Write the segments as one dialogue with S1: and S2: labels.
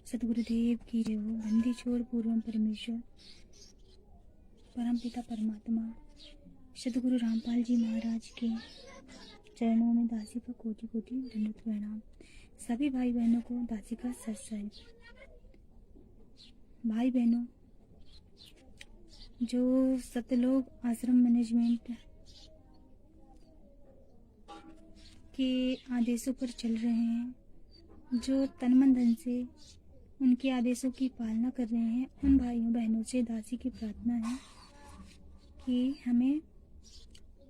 S1: सतगुरुदेव की जय हो। बंदी छोड़ पूर्वम परमेश्वर परमपिता परमात्मा सतगुरु रामपाल जी महाराज के चरणों में दासी का कोटि कोटि दंडवत प्रणाम। सभी भाई बहनों को दासी का सत्संग। भाई बहनों, जो सतलोक आश्रम मैनेजमेंट के आदेशों पर चल रहे हैं, जो तन मन धन से उनके आदेशों की पालना कर रहे हैं, उन भाइयों बहनों से दासी की प्रार्थना है कि हमें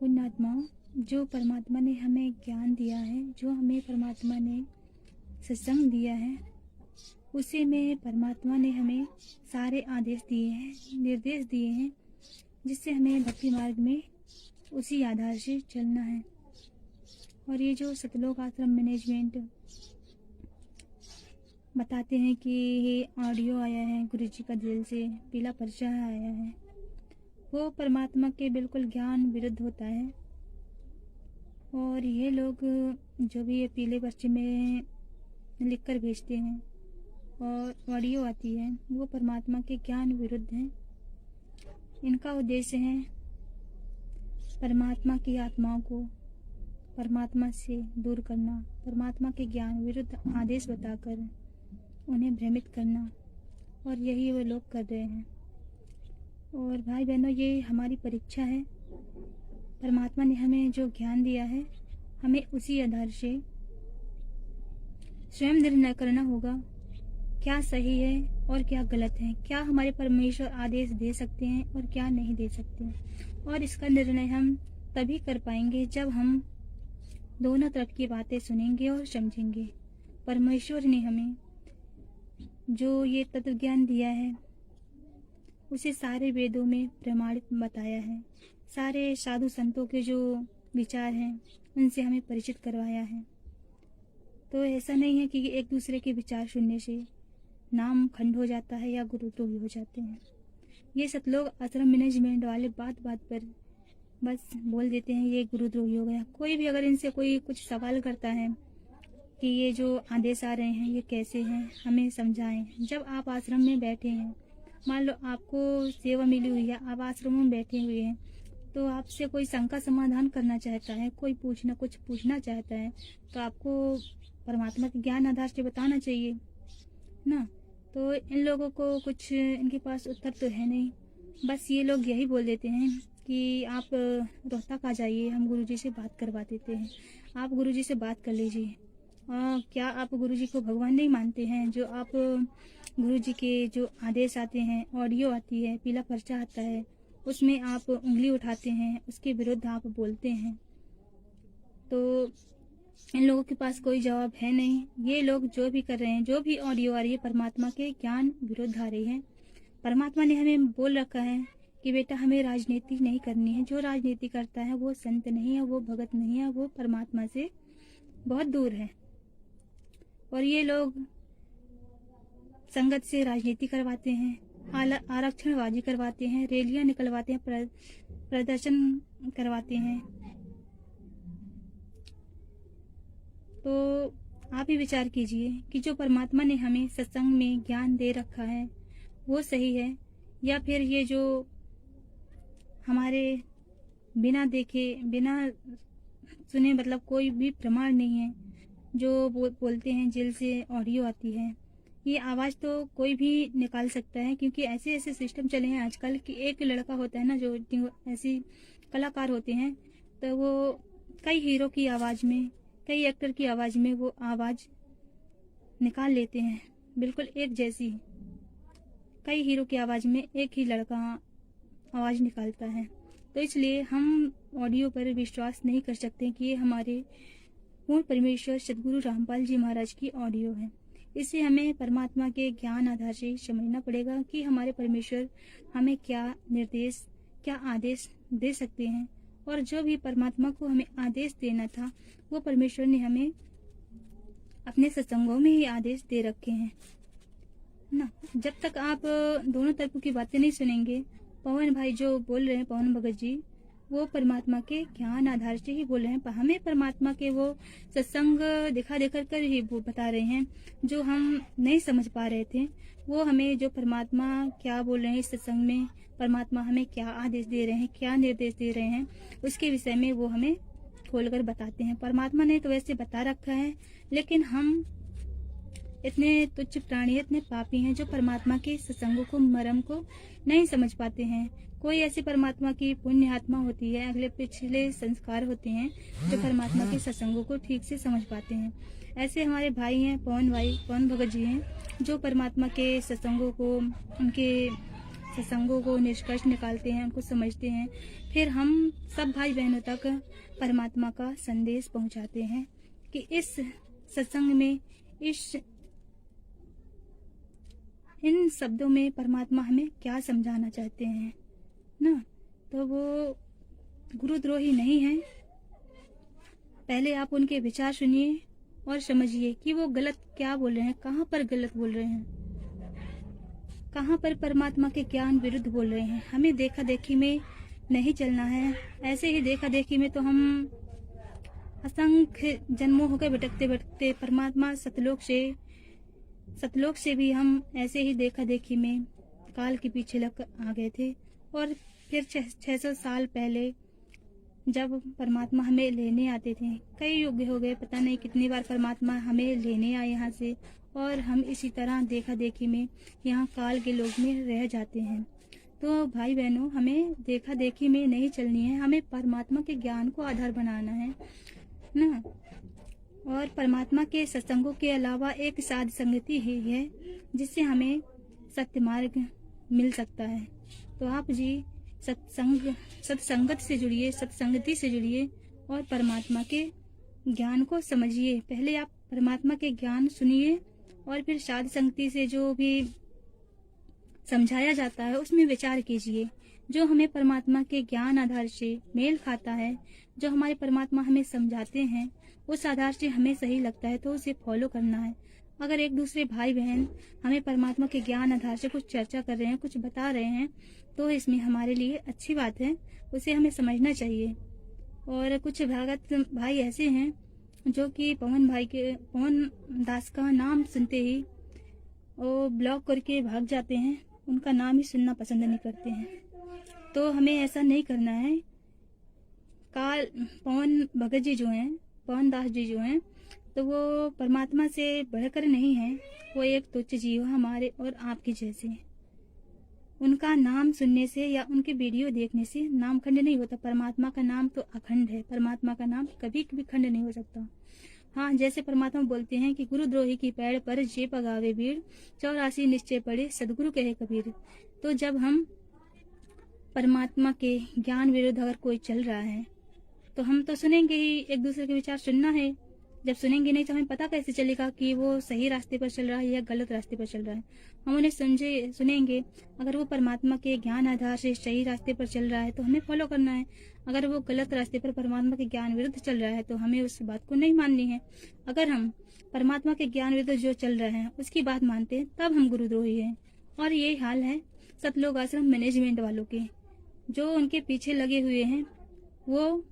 S1: उन आत्माओं, जो परमात्मा ने हमें ज्ञान दिया है, जो हमें परमात्मा ने सत्संग दिया है, उसी में परमात्मा ने हमें सारे आदेश दिए हैं, निर्देश दिए हैं, जिससे हमें भक्ति मार्ग में उसी आधार से चलना है। और ये जो सतलोक आश्रम मैनेजमेंट बताते हैं कि ये ऑडियो आया है गुरुजी का दिल से, पीला पर्चा आया है, वो परमात्मा के बिल्कुल ज्ञान विरुद्ध होता है। और ये लोग जो भी ये पीले पर्चे में लिख कर भेजते हैं और ऑडियो आती है, वो परमात्मा के ज्ञान विरुद्ध है। इनका उद्देश्य है परमात्मा की आत्माओं को परमात्मा से दूर करना, परमात्मा के ज्ञान विरुद्ध आदेश बताकर उन्हें भ्रमित करना, और यही वो लोग कर रहे हैं। और भाई बहनों, ये हमारी परीक्षा है। परमात्मा ने हमें जो ज्ञान दिया है, हमें उसी आधार से स्वयं निर्णय करना होगा, क्या सही है और क्या गलत है, क्या हमारे परमेश्वर आदेश दे सकते हैं और क्या नहीं दे सकते हैं। और इसका निर्णय हम तभी कर पाएंगे जब हम दोनों तरफ की बातें सुनेंगे और समझेंगे। परमेश्वर ने हमें जो ये तत्व ज्ञान दिया है, उसे सारे वेदों में प्रमाणित बताया है, सारे साधु संतों के जो विचार हैं उनसे हमें परिचित करवाया है। तो ऐसा नहीं है कि एक दूसरे के विचार सुनने से नाम खंड हो जाता है या गुरुद्रोही हो जाते हैं। ये सतलोक आश्रम मैनेजमेंट वाले बात बात पर बस बोल देते हैं ये गुरुद्रोही हो गया। कोई भी अगर इनसे कोई कुछ सवाल करता है कि ये जो आदेश आ रहे हैं ये कैसे हैं, हमें समझाएं। जब आप आश्रम में बैठे हैं, मान लो आपको सेवा मिली हुई है, आप आश्रम में बैठे हुए हैं, तो आपसे कोई शंका समाधान करना चाहता है, कोई कुछ पूछना चाहता है, तो आपको परमात्मा के ज्ञान आधार से बताना चाहिए ना। तो इन लोगों को कुछ इनके पास उत्तर तो है नहीं, बस ये लोग यही बोल देते हैं कि आप रोहतक आ जाइए, हम गुरुजी से बात करवा देते हैं, आप गुरुजी से बात कर लीजिए। क्या आप गुरुजी को भगवान नहीं मानते हैं? जो आप गुरुजी के जो आदेश आते हैं, ऑडियो आती है, पीला पर्चा आता है, उसमें आप उंगली उठाते हैं, उसके विरुद्ध आप बोलते हैं। तो इन लोगों के पास कोई जवाब है नहीं। ये लोग जो भी कर रहे हैं, जो भी ऑडियो आ रही है, परमात्मा के ज्ञान विरुद्ध आ रही है। परमात्मा ने हमें बोल रखा है कि बेटा हमें राजनीति नहीं करनी है। जो राजनीति करता है वो संत नहीं है, वो भगत नहीं है, वो परमात्मा से बहुत दूर है। और ये लोग संगत से राजनीति करवाते हैं, आरक्षणबाजी करवाते हैं, रैलियां निकलवाते हैं, प्रदर्शन करवाते हैं। तो आप ही विचार कीजिए कि जो परमात्मा ने हमें सत्संग में ज्ञान दे रखा है वो सही है, या फिर ये जो हमारे बिना देखे बिना सुने, मतलब कोई भी प्रमाण नहीं है, जो बोलते हैं जेल से ऑडियो आती है, ये आवाज़ तो कोई भी निकाल सकता है। क्योंकि ऐसे ऐसे सिस्टम चले हैं आजकल कि एक लड़का होता है ना, जो ऐसी कलाकार होते हैं, तो वो कई हीरो की आवाज़ में, कई एक्टर की आवाज़ में वो आवाज़ निकाल लेते हैं, बिल्कुल एक जैसी। कई हीरो की आवाज़ में एक ही लड़का आवाज़ निकालता है। तो इसलिए हम ऑडियो पर विश्वास नहीं कर सकते कि ये हमारे पूर्ण परमेश्वर सदगुरु रामपाल जी महाराज की ऑडियो है। इसे हमें परमात्मा के ज्ञान आधार से समझना पड़ेगा कि हमारे परमेश्वर हमें क्या निर्देश, क्या आदेश दे सकते हैं। और जो भी परमात्मा को हमें आदेश देना था, वो परमेश्वर ने हमें अपने सत्संगों में ही आदेश दे रखे हैं ना। जब तक आप दोनों तरफ की बातें नहीं सुनेंगे, पवन भाई जो बोल रहे हैं, पवन भगत जी, वो परमात्मा के ज्ञान आधार से ही बोल रहे हैं। हमें परमात्मा के वो सत्संग दिखा देकर कर ही वो बता रहे हैं जो हम नहीं समझ पा रहे थे। वो हमें जो परमात्मा क्या बोल रहे हैं इस सत्संग में, परमात्मा हमें क्या आदेश दे रहे हैं, क्या निर्देश दे रहे हैं, उसके विषय में वो हमें खोलकर बताते हैं। परमात्मा ने तो वैसे बता रखा है, लेकिन हम इतने तुच्छ प्राणी, इतने पापी हैं जो परमात्मा के सत्संगों को, मर्म को नहीं समझ पाते हैं। कोई ऐसी परमात्मा की पुण्य आत्मा होती है, अगले पिछले संस्कार होते हैं जो परमात्मा के सत्संगों को ठीक से समझ पाते हैं। ऐसे हमारे भाई हैं, पवन भगत जी हैं, जो परमात्मा के सत्संगों को, उनके सत्संगों को निष्कर्ष निकालते हैं, उनको समझते हैं। फिर हम सब भाई बहनों तक परमात्मा का संदेश पहुंचाते हैं कि इस सत्संग में, इन शब्दों में परमात्मा हमें क्या समझाना चाहते हैं ना। तो वो गुरुद्रोही नहीं है। पहले आप उनके विचार सुनिए और समझिए कि वो गलत क्या बोल रहे हैं, कहाँ पर गलत बोल रहे हैं, कहाँ पर परमात्मा के ज्ञान विरुद्ध बोल रहे हैं। हमें देखा देखी में नहीं चलना है। ऐसे ही देखा देखी में तो हम असंख्य जन्मों होकर भटकते भटकते परमात्मा सतलोक से भी हम ऐसे ही देखा देखी में काल के पीछे लग आ गए थे। और फिर 600 साल पहले जब परमात्मा हमें लेने आते थे, कई युग हो गए, पता नहीं कितनी बार परमात्मा हमें लेने आए यहाँ से, और हम इसी तरह देखा देखी में यहाँ काल के लोक में रह जाते हैं। तो भाई बहनों, हमें देखा देखी में नहीं चलनी है, हमें परमात्मा के ज्ञान को आधार बनाना है ना। और परमात्मा के सत्संगों के अलावा एक साध संगति ही है जिससे हमें सत्य मार्ग मिल सकता है। तो आप जी सत्संगत से जुड़िए, सत्संगति से जुड़िए और परमात्मा के ज्ञान को समझिए। पहले आप परमात्मा के ज्ञान सुनिए और फिर साध संगति से जो भी समझाया जाता है उसमें विचार कीजिए। जो हमें परमात्मा के ज्ञान आधार से मेल खाता है, जो हमारे परमात्मा हमें समझाते हैं, उस आधार से हमें सही लगता है तो उसे फॉलो करना है। अगर एक दूसरे भाई बहन हमें परमात्मा के ज्ञान आधार से कुछ चर्चा कर रहे हैं, कुछ बता रहे हैं, तो इसमें हमारे लिए अच्छी बात है, उसे हमें समझना चाहिए। और कुछ भगत भाई ऐसे हैं जो कि पवन दास का नाम सुनते ही वो ब्लॉक करके भाग जाते हैं, उनका नाम ही सुनना पसंद नहीं करते हैं। तो हमें ऐसा नहीं करना है। पवन भगत जी जो हैं, पवन दास जी जो हैं, तो वो परमात्मा से बढ़कर नहीं है, वो एक तुच्छ जीव हमारे और आपके जैसे। उनका नाम सुनने से या उनके वीडियो देखने से नाम खंड नहीं होता। परमात्मा का नाम तो अखंड है, परमात्मा का नाम कभी भी खंड नहीं हो सकता। हाँ, जैसे परमात्मा बोलते हैं कि गुरुद्रोही की पैड़ पर जे पगावे भीड़, 84 निश्चय पड़े सदगुरु कहे कबीर। तो जब हम परमात्मा के ज्ञान विरुद्ध अगर कोई चल रहा है तो हम तो सुनेंगे ही, एक दूसरे के विचार सुनना है। जब सुनेंगे नहीं तो हमें पता कैसे चलेगा कि वो सही रास्ते पर चल रहा है या गलत रास्ते पर चल रहा है। हम उन्हें सुनेंगे। अगर वो परमात्मा के ज्ञान आधार से सही रास्ते पर चल रहा है तो हमें फॉलो करना है। अगर वो गलत रास्ते पर परमात्मा के ज्ञान विरुद्ध चल रहा है तो हमें उस बात को नहीं माननी है। अगर हम परमात्मा के ज्ञान विरुद्ध जो चल रहे हैं उसकी बात मानते हैं तब हम गुरुद्रोही हैं। और यही हाल है सतलोक आश्रम मैनेजमेंट वालों के, जो उनके पीछे लगे हुए हैं। वो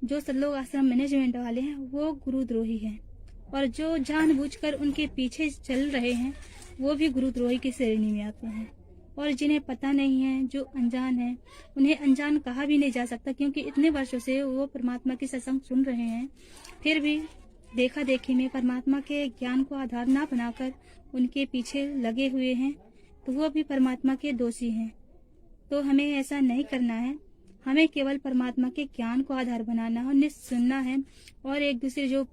S1: जो सतलोक आश्रम मैनेजमेंट वाले हैं वो गुरुद्रोही हैं, और जो जानबूझकर उनके पीछे चल रहे हैं वो भी गुरुद्रोही की श्रेणी में आते हैं। और जिन्हें पता नहीं है, जो अनजान है, उन्हें अनजान कहा भी नहीं जा सकता, क्योंकि इतने वर्षों से वो परमात्मा की सत्संग सुन रहे हैं, फिर भी देखा देखी में परमात्मा के ज्ञान को आधार ना बनाकर उनके पीछे लगे हुए हैं, तो वो भी परमात्मा के दोषी हैं। तो हमें ऐसा नहीं करना है। हमें केवल परमात्मा के ज्ञान को आधार बनाना है, उन्हें सुनना है और एक दूसरे जो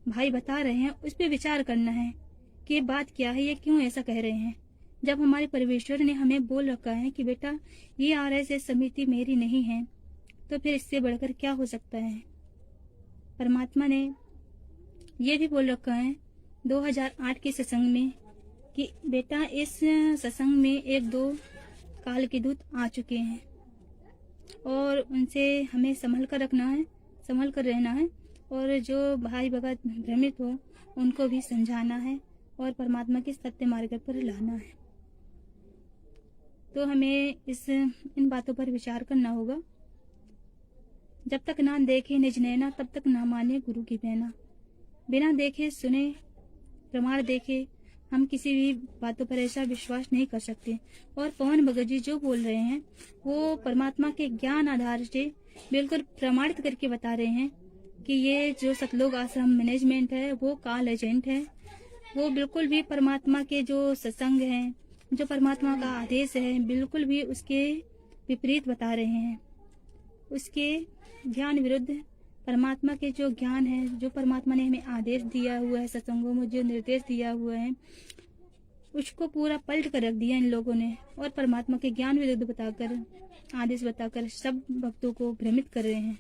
S1: भाई बता रहे हैं उस पर विचार करना है कि ये बात क्या है, ये क्यों ऐसा कह रहे हैं। जब हमारे परमेश्वर ने हमें बोल रखा है कि बेटा ये RSS समिति मेरी नहीं है, तो फिर इससे बढ़कर क्या हो सकता है। परमात्मा ने ये भी बोल रखा है 2008 के सत्संग में कि बेटा इस सत्संग में 1-2 काल के दूत आ चुके हैं और उनसे हमें संभल कर रखना है, संभल कर रहना है। और जो भाई भगत भ्रमित हो उनको भी समझाना है और परमात्मा के सत्य मार्ग पर लाना है। तो हमें इन बातों पर विचार करना होगा। जब तक ना देखे निज नैना, तब तक ना माने गुरु की बहना। बिना देखे सुने प्रमाण देखे हम किसी भी बातों पर ऐसा विश्वास नहीं कर सकते। और पवन भगत जी जो बोल रहे हैं वो परमात्मा के ज्ञान आधार से बिल्कुल प्रमाणित करके बता रहे हैं कि ये जो सतलोक आश्रम मैनेजमेंट है वो कॉल एजेंट है। वो बिल्कुल भी परमात्मा के जो सत्संग है, जो परमात्मा का आदेश है, बिल्कुल भी उसके विपरीत बता रहे हैं। उसके ज्ञान विरुद्ध परमात्मा के जो ज्ञान है, जो परमात्मा ने हमें आदेश दिया हुआ है, सत्संगों में जो निर्देश दिया हुआ है, उसको पूरा पलट कर रख दिया इन लोगों ने। और परमात्मा के ज्ञान विरुद्ध बताकर, आदेश बताकर सब भक्तों को भ्रमित कर रहे हैं।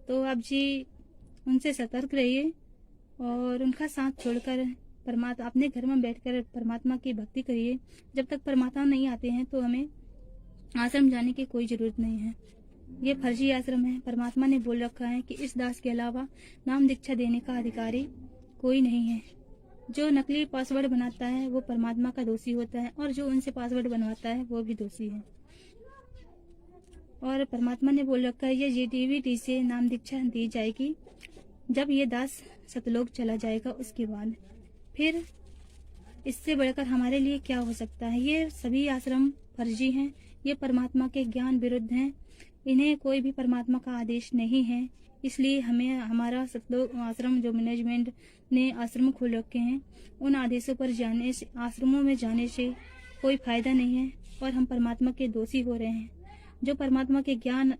S1: तो आप जी उनसे सतर्क रहिए और उनका साथ छोड़कर परमात्मा अपने घर में बैठकर परमात्मा की भक्ति करिए। जब तक परमात्मा नहीं आते हैं तो हमें आश्रम जाने की कोई जरूरत नहीं है। ये फर्जी आश्रम है। परमात्मा ने बोल रखा है कि इस दास के अलावा नाम दीक्षा देने का अधिकारी कोई नहीं है। जो नकली पासवर्ड बनाता है वो परमात्मा का दोषी होता है, और जो उनसे पासवर्ड बनवाता है वो भी दोषी है। और परमात्मा ने बोल रखा है ये JTVT से नाम दीक्षा दी जाएगी जब ये दास सतलोक चला जाएगा, उसके बाद फिर इससे बढ़कर हमारे लिए क्या हो सकता है। ये सभी आश्रम फर्जी हैं, ये परमात्मा के ज्ञान विरुद्ध हैं, इन्हें कोई भी परमात्मा का आदेश नहीं है। इसलिए हमें हमारा सतलोक आश्रम जो मैनेजमेंट ने आश्रम खोल रखे हैं, उन आदेशों पर जाने से, आश्रमों में जाने से कोई फायदा नहीं है और हम परमात्मा के दोषी हो रहे हैं। जो परमात्मा के ज्ञान,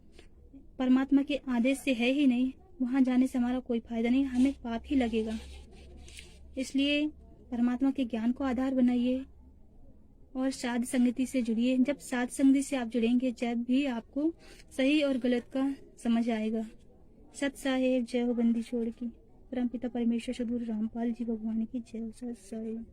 S1: परमात्मा के आदेश से है ही नहीं, वहां जाने से हमारा कोई फायदा नहीं, हमें पाप ही लगेगा। इसलिए परमात्मा के ज्ञान को आधार बनाइए और साध संगति से जुड़िए। जब साध संगति से आप जुड़ेंगे, जब भी आपको सही और गलत का समझ आएगा। सत साहेब जय हो बंदी छोड़ की। परमपिता परमेश्वर सद्गुरु रामपाल जी भगवान की जय। सत साहेब।